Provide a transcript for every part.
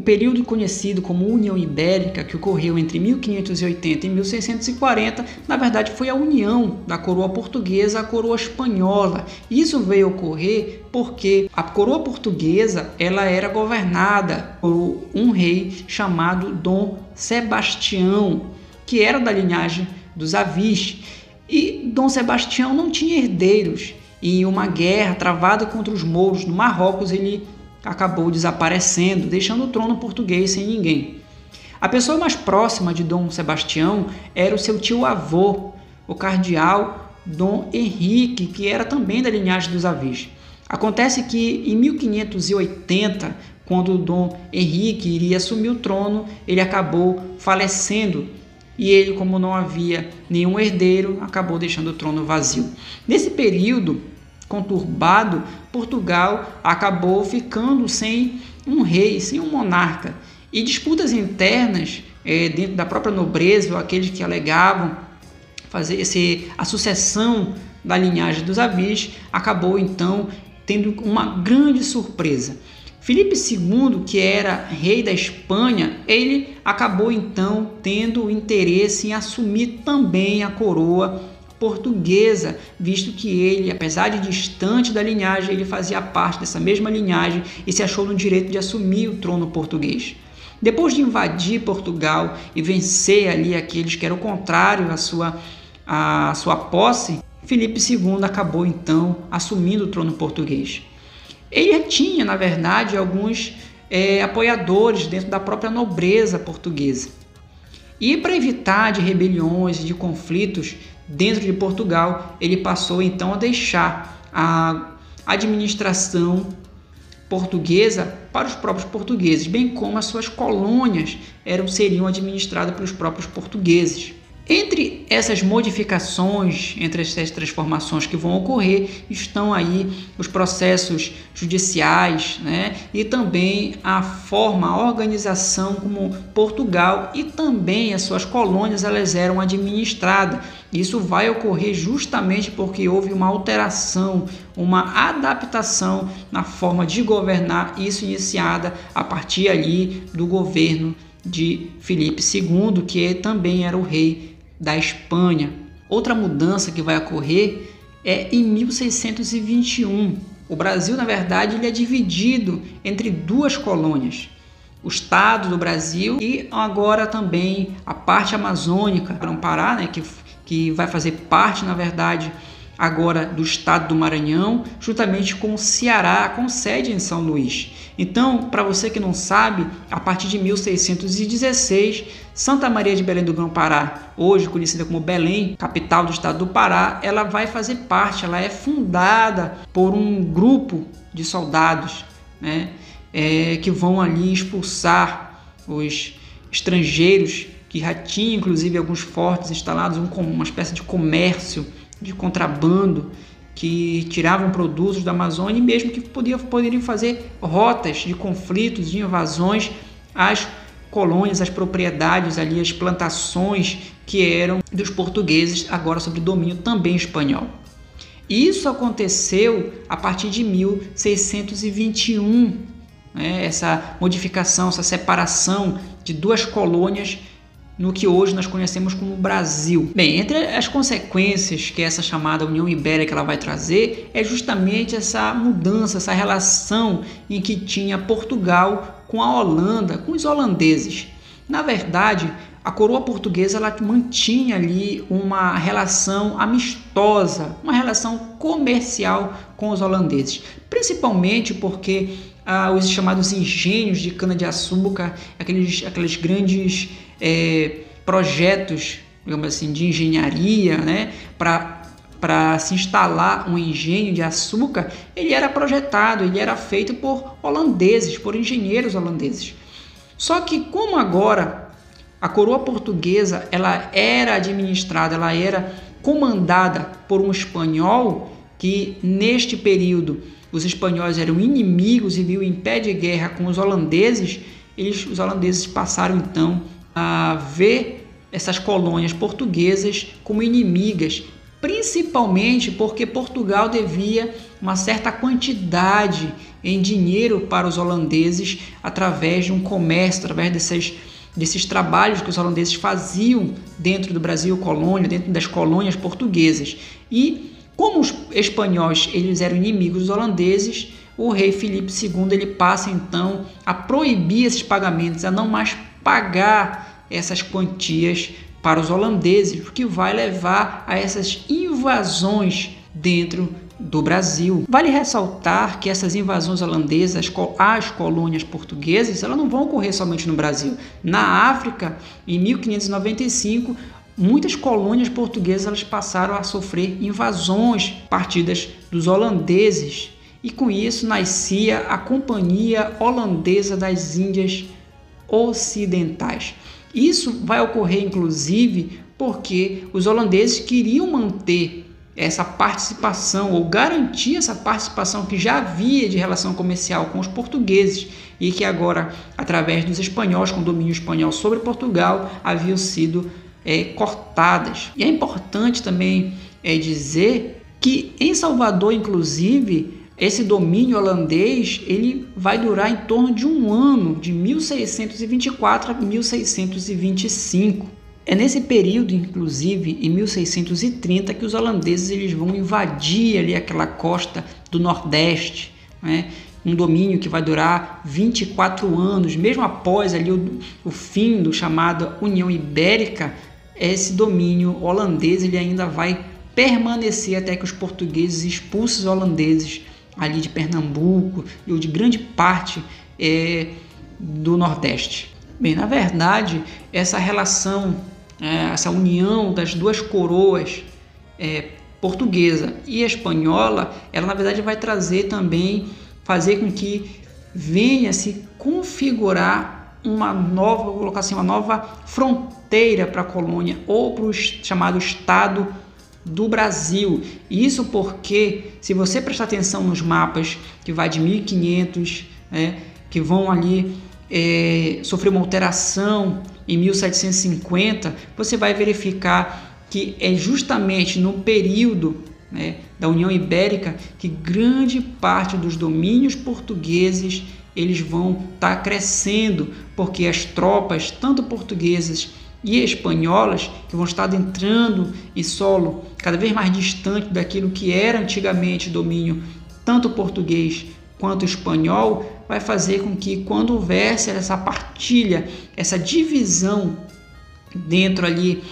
período conhecido como União Ibérica, que ocorreu entre 1580 e 1640, na verdade foi a união da coroa portuguesa à coroa espanhola. Isso veio ocorrer porque a coroa portuguesa ela era governada por um rei chamado Dom Sebastião, que era da linhagem dos Avis. E Dom Sebastião não tinha herdeiros. E em uma guerra travada contra os mouros no Marrocos, ele acabou desaparecendo, deixando o trono português sem ninguém. A pessoa mais próxima de Dom Sebastião era o seu tio-avô, o cardeal Dom Henrique, que era também da linhagem dos Avis. Acontece que em 1580, quando Dom Henrique iria assumir o trono, ele acabou falecendo e ele, como não havia nenhum herdeiro, acabou deixando o trono vazio. Nesse período conturbado, Portugal acabou ficando sem um rei, sem um monarca. E disputas internas dentro da própria nobreza, ou aqueles que alegavam fazer a sucessão da linhagem dos Avis, acabou então tendo uma grande surpresa. Filipe II, que era rei da Espanha, ele acabou então tendo interesse em assumir também a coroa portuguesa, visto que ele, apesar de distante da linhagem, ele fazia parte dessa mesma linhagem e se achou no direito de assumir o trono português. Depois de invadir Portugal e vencer ali aqueles que eram contrários à sua posse, Filipe II acabou então assumindo o trono português. Ele tinha, na verdade, alguns apoiadores dentro da própria nobreza portuguesa. E para evitar de rebeliões e de conflitos dentro de Portugal, ele passou então a deixar a administração portuguesa para os próprios portugueses, bem como as suas colônias seriam administradas pelos próprios portugueses. Entre essas modificações, entre essas transformações que vão ocorrer, estão aí os processos judiciais, e também a forma, a organização como Portugal e também as suas colônias elas eram administradas. Isso vai ocorrer justamente porque houve uma alteração, uma adaptação na forma de governar, isso iniciada a partir ali do governo de Filipe II, que também era o rei da Espanha. Outra mudança que vai ocorrer é em 1621. O Brasil, na verdade, ele é dividido entre duas colônias. O estado do Brasil e agora também a parte amazônica, Grão-Pará, que vai fazer parte, na verdade, agora do estado do Maranhão, juntamente com o Ceará, com sede em São Luís. Então, para você que não sabe, a partir de 1616, Santa Maria de Belém do Grão-Pará, hoje conhecida como Belém, capital do estado do Pará, ela vai fazer parte, ela é fundada por um grupo de soldados, que vão ali expulsar os estrangeiros, que já tinham inclusive alguns fortes instalados, uma espécie de comércio de contrabando, que tiravam produtos da Amazônia e mesmo que poderiam fazer rotas de conflitos, de invasões às colônias, às propriedades ali, às plantações que eram dos portugueses, agora sob domínio também espanhol. Isso aconteceu a partir de 1621, essa modificação, essa separação de duas colônias no que hoje nós conhecemos como Brasil. Bem, entre as consequências que essa chamada União Ibérica ela vai trazer é justamente essa mudança, essa relação em que tinha Portugal com a Holanda, com os holandeses. Na verdade, a coroa portuguesa ela mantinha ali uma relação amistosa, uma relação comercial com os holandeses, principalmente porque os chamados engenhos de cana-de-açúcar, aqueles grandes projetos, digamos assim, de engenharia, para se instalar um engenho de açúcar, ele era projetado, ele era feito por holandeses, por engenheiros holandeses. Só que como agora a coroa portuguesa ela era administrada, ela era comandada por um espanhol, que neste período os espanhóis eram inimigos e viviam em pé de guerra com os holandeses, os holandeses passaram então a ver essas colônias portuguesas como inimigas principalmente porque Portugal devia uma certa quantidade em dinheiro para os holandeses através de um comércio, através desses trabalhos que os holandeses faziam dentro do Brasil colônia, dentro das colônias portuguesas. E como os espanhóis eles eram inimigos dos holandeses, o rei Filipe II ele passa então a proibir esses pagamentos, a não mais pagar essas quantias para os holandeses, o que vai levar a essas invasões dentro do Brasil. Vale ressaltar que essas invasões holandesas às colônias portuguesas, elas não vão ocorrer somente no Brasil. Na África, em 1595, muitas colônias portuguesas elas passaram a sofrer invasões partidas dos holandeses, e com isso nascia a Companhia Holandesa das Índias Ocidentais. Isso vai ocorrer inclusive porque os holandeses queriam manter essa participação ou garantir essa participação que já havia de relação comercial com os portugueses e que agora, através dos espanhóis, com domínio espanhol sobre Portugal, haviam sido cortadas. E é importante também dizer que em Salvador, inclusive, esse domínio holandês ele vai durar em torno de um ano, de 1624 a 1625. É nesse período, inclusive, em 1630, que os holandeses eles vão invadir ali aquela costa do Nordeste, né? Um domínio que vai durar 24 anos, mesmo após ali o fim do chamado União Ibérica, esse domínio holandês ele ainda vai permanecer até que os portugueses expulsem os holandeses ali de Pernambuco e de grande parte do Nordeste. Bem, na verdade, essa relação, essa união das duas coroas portuguesa e espanhola, ela na verdade vai trazer também, fazer com que venha se configurar uma nova, vou colocar assim, uma nova fronteira para a colônia ou para o chamado Estado do Brasil. Isso porque, se você prestar atenção nos mapas que vai de 1500, que vão ali sofrer uma alteração em 1750, você vai verificar que é justamente no período da União Ibérica que grande parte dos domínios portugueses eles vão estar crescendo, porque as tropas, tanto portuguesas e espanholas, que vão estar entrando em solo cada vez mais distante daquilo que era antigamente domínio tanto português quanto espanhol, vai fazer com que quando houvesse essa partilha, essa divisão dentro ali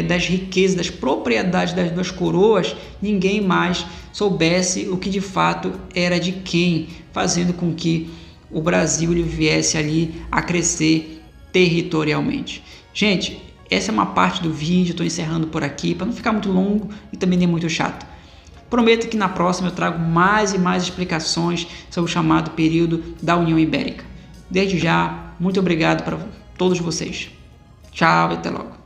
das riquezas, das propriedades das duas coroas, ninguém mais soubesse o que de fato era de quem, fazendo com que o Brasil ele viesse ali a crescer territorialmente. Gente, essa é uma parte do vídeo, estou encerrando por aqui para não ficar muito longo e também nem muito chato. Prometo que na próxima eu trago mais e mais explicações sobre o chamado período da União Ibérica. Desde já, muito obrigado para todos vocês. Tchau e até logo.